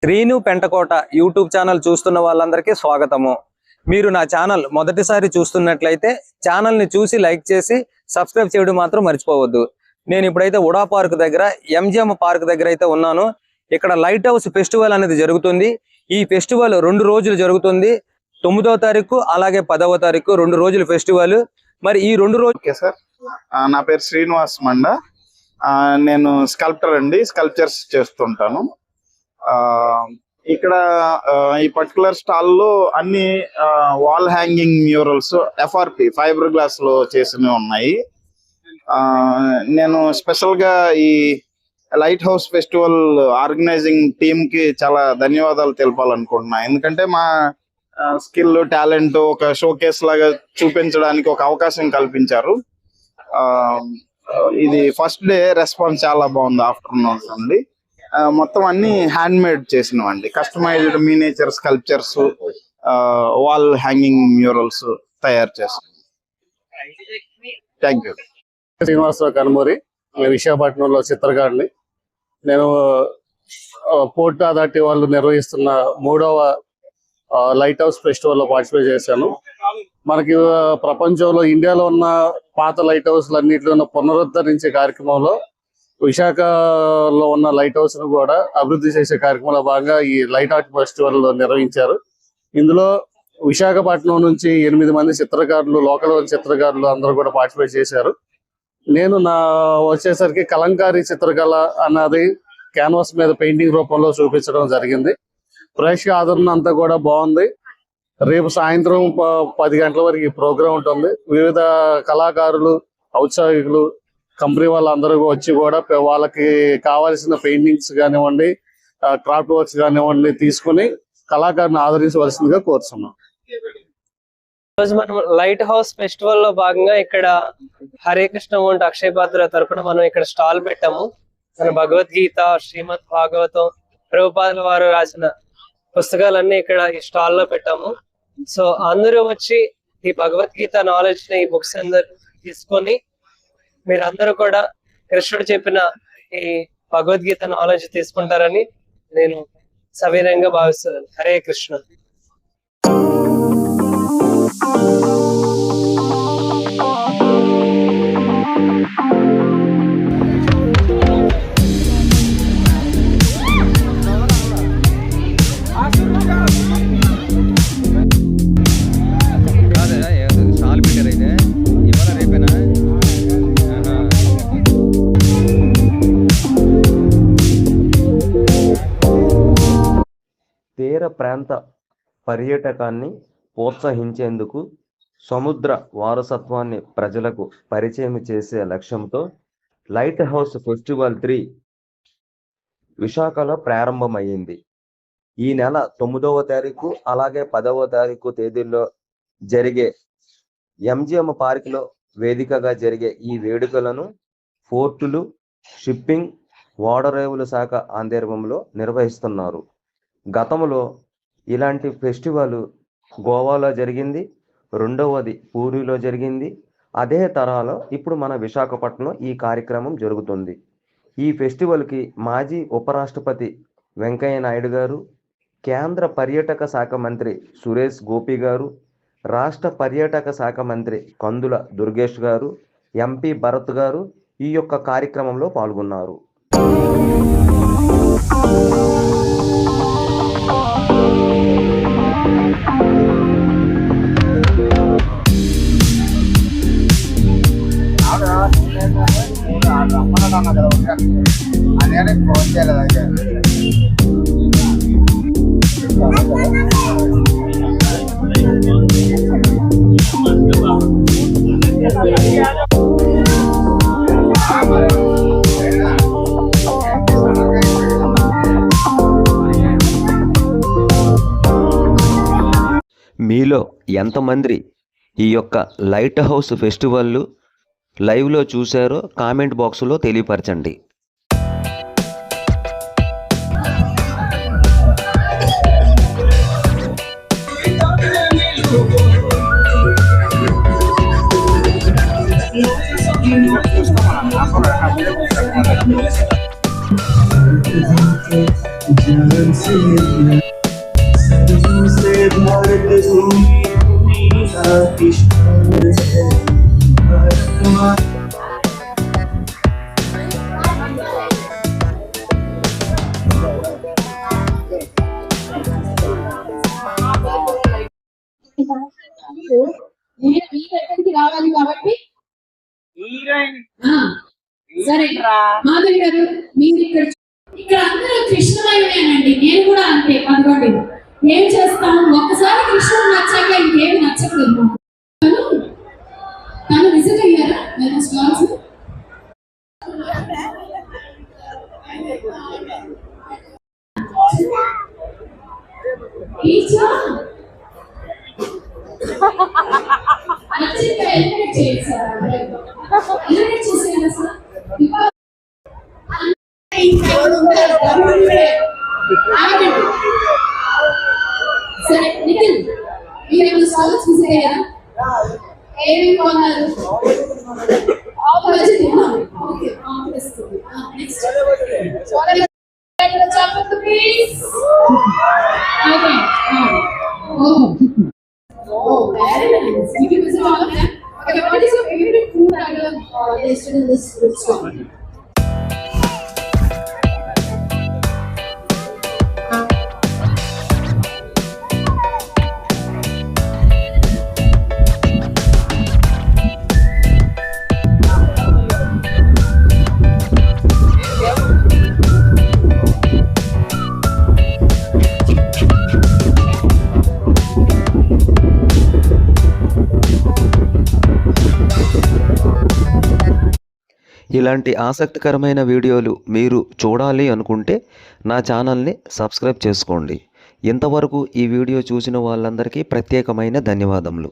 Srinu Pentakota YouTube channel చూస్తున్న వాళ్ళందరికీ స్వాగతము. మీరు నా ఛానల్ మొదటిసారి చూస్తున్నట్లయితే ఛానల్ని చూసి లైక్ చేసి సబ్స్క్రైబ్ చేయడం మాత్రం మర్చిపోవద్దు. నేను ఇప్పుడైతే ఉడా పార్క్ దగ్గర ఎంజిఎం పార్క్ దగ్గర అయితే ఉన్నాను. ఇక్కడ లైట్ హౌస్ ఫెస్టివల్ అనేది జరుగుతుంది. ఈ ఫెస్టివల్ 2 రోజులు జరుగుతుంది. 9వ తారీఖు అలాగే 10వ తారీఖు 2 రోజుల ఫెస్టివల్. మరి ఈ 2 రోజులు ఓకే సార్, నా పేరు శ్రీనివాస్ మండ. నేను స్కల్ప్టర్ అండి, స్కల్ప్చర్స్ చేస్తుంటాను. ఇక్కడ ఈ పర్టికులర్ స్టాల్లో అన్ని wall hanging murals FRP fibre glass లో చేసినవి ఉన్నాయి. నేను స్పెషల్ గా ఈ lighthouse festival organising team కి చాలా ధన్యవాదాలు తెలపాలనుకుంటున్నా. ఎందుకంటే మా స్కిల్ టాలెంట్ ఒక షోకేస్ లాగా చూపించడానికి ఒక అవకాశం కల్పించారు. ఇది ఫస్ట్ డే రెస్పాన్స్ చాలా బాగుంది. ఆఫ్టర్నూన్ నుండి మొత్తం అన్ని హ్యాండ్ మేడ్ చేసినవండి. Customized miniature sculptures, wall hanging murals తయారు చేస్తాం. Thank you. శ్రీనివాసరావు కనుమూరి, విశాఖపట్నంలో చిత్రకారుని. నేను పోర్ట్ అథారిటీ వాళ్ళు నిర్వహిస్తున్న 3వ లైట్ హౌస్ ఫెస్టివల్ లో పార్టిసిపేట్ చేశాను. మనకి ప్రపంచంలో ఇండియాలో ఉన్న పాత లైట్ హౌస్లు అన్నింటిలో పునరుద్ధరించే కార్యక్రమంలో విశాఖలో ఉన్న లైట్ హౌస్ ను కూడా అభివృద్ధి చేసే కార్యక్రమంలో భాగంగా ఈ లైట్ ఆర్ట్ ఫెస్టివల్ నిర్వహించారు. ఇందులో విశాఖపట్నం నుంచి 8 మంది చిత్రకారులు, లోకల్ చిత్రకారులు అందరూ కూడా పార్టిసిపేట్ చేశారు. నేను వచ్చేసరికి కలంకారీ చిత్రకళ అన్నది క్యాన్వాస్ మీద పెయింటింగ్ రూపంలో చూపించడం జరిగింది. ప్రేక్షక ఆదరణ అంతా కూడా బాగుంది. రేపు సాయంత్రం 10 గంటల వరకు ఈ ప్రోగ్రాం ఉంటుంది. వివిధ కళాకారులు, ఔత్సాహికులు, కంపెనీ వాళ్ళందరూ వచ్చి కూడా వాళ్ళకి కావాల్సిన పెయింటింగ్స్ కానివ్వండి, క్రాఫ్ట్ వర్క్స్ కానివ్వండి తీసుకుని కళాకారుని ఆదరించవలసిందిగా కోరుతున్నాం. రోజు మనం లైట్ హౌస్ ఫెస్టివల్ లో భాగంగా ఇక్కడ హరే కృష్ణ వంటి అక్షయ పాత్ర తరపున మనం ఇక్కడ స్టాల్ పెట్టాము. మన భగవద్గీత, శ్రీమద్ భాగవతం, ప్రభుపాదుల వారు రాసిన పుస్తకాలన్నీ ఇక్కడ ఈ స్టాల్ లో పెట్టాము. సో అందరూ వచ్చి ఈ భగవద్గీత నాలెడ్జ్ ని, ఈ బుక్స్ అందరు తీసుకొని మీరందరూ కూడా కృష్ణుడు చెప్పిన ఈ భగవద్గీత నాలెడ్జ్ తీసుకుంటారని నేను సవినయంగా భావిస్తున్నాను. హరే కృష్ణ. తీర ప్రాంత పర్యాటకాన్ని ప్రోత్సహించేందుకు సముద్ర వారసత్వాన్ని ప్రజలకు పరిచయం చేసే లక్ష్యంతో లైట్ హౌస్ ఫెస్టివల్ 3 విశాఖలో ప్రారంభమైంది. ఈ నెల 9వ తారీఖు అలాగే 10వ తారీఖు తేదీల్లో జరిగే ఎంజిఎం పార్క్లో వేదికగా జరిగే ఈ వేడుకలను పోర్టులు, షిప్పింగ్, ఓడరేవుల శాఖ ఆధ్వర్యంలో నిర్వహిస్తున్నారు. గతంలో ఇలాంటి ఫెస్టివల్ గోవాలో జరిగింది, 2వది పూరిలో జరిగింది. అదే తరాలో ఇప్పుడు మన విశాఖపట్నంలో ఈ కార్యక్రమం జరుగుతుంది. ఈ ఫెస్టివల్కి మాజీ ఉపరాష్ట్రపతి వెంకయ్య నాయుడు గారు, కేంద్ర పర్యాటక శాఖ మంత్రి సురేష్ గోపి గారు, రాష్ట్ర పర్యాటక శాఖ మంత్రి కందుల దుర్గేష్ గారు, ఎంపీ భరత్ గారు ఈ యొక్క కార్యక్రమంలో పాల్గొన్నారు. అదే ఫోన్ చేయలేదు. మీలో ఎంతమంది ఈ యొక్క లైట్ హౌస్ ఫెస్టివల్ లైవ్లో చూశారో కామెంట్ బాక్స్లో తెలియపరచండి. చూస్తాం నేను మీ దగ్గరికి రావాలి కాబట్టి సరే మాధవి గారు మీరు ఇక్కడ అందరూ కృష్ణమయమేనండి. నేను కూడా అంతే. పదకొండు ఏం చేస్తాం, ఒక్కసారి కృష్ణుడు నచ్చాక ఇంకేమి నచ్చకూడదు. తను విజిట్ అయ్యారా నేను స్టాల్స్ సరే నిఖిల్ మీరేమైనా స్టాల్స్ విజిట్ అయ్యారా? ఏమేమి కొన్నారు? Okay next please. Okay. Oh, very nice. You can visit all of them. Okay, what is your favorite food that you have tasted in this store? ఇలాంటి ఆసక్తికరమైన వీడియోలు మీరు చూడాలి అనుకుంటే నా ఛానల్ని సబ్స్క్రైబ్ చేసుకోండి. ఇంతవరకు ఈ వీడియో చూసిన వాళ్ళందరికీ ప్రత్యేకమైన ధన్యవాదములు.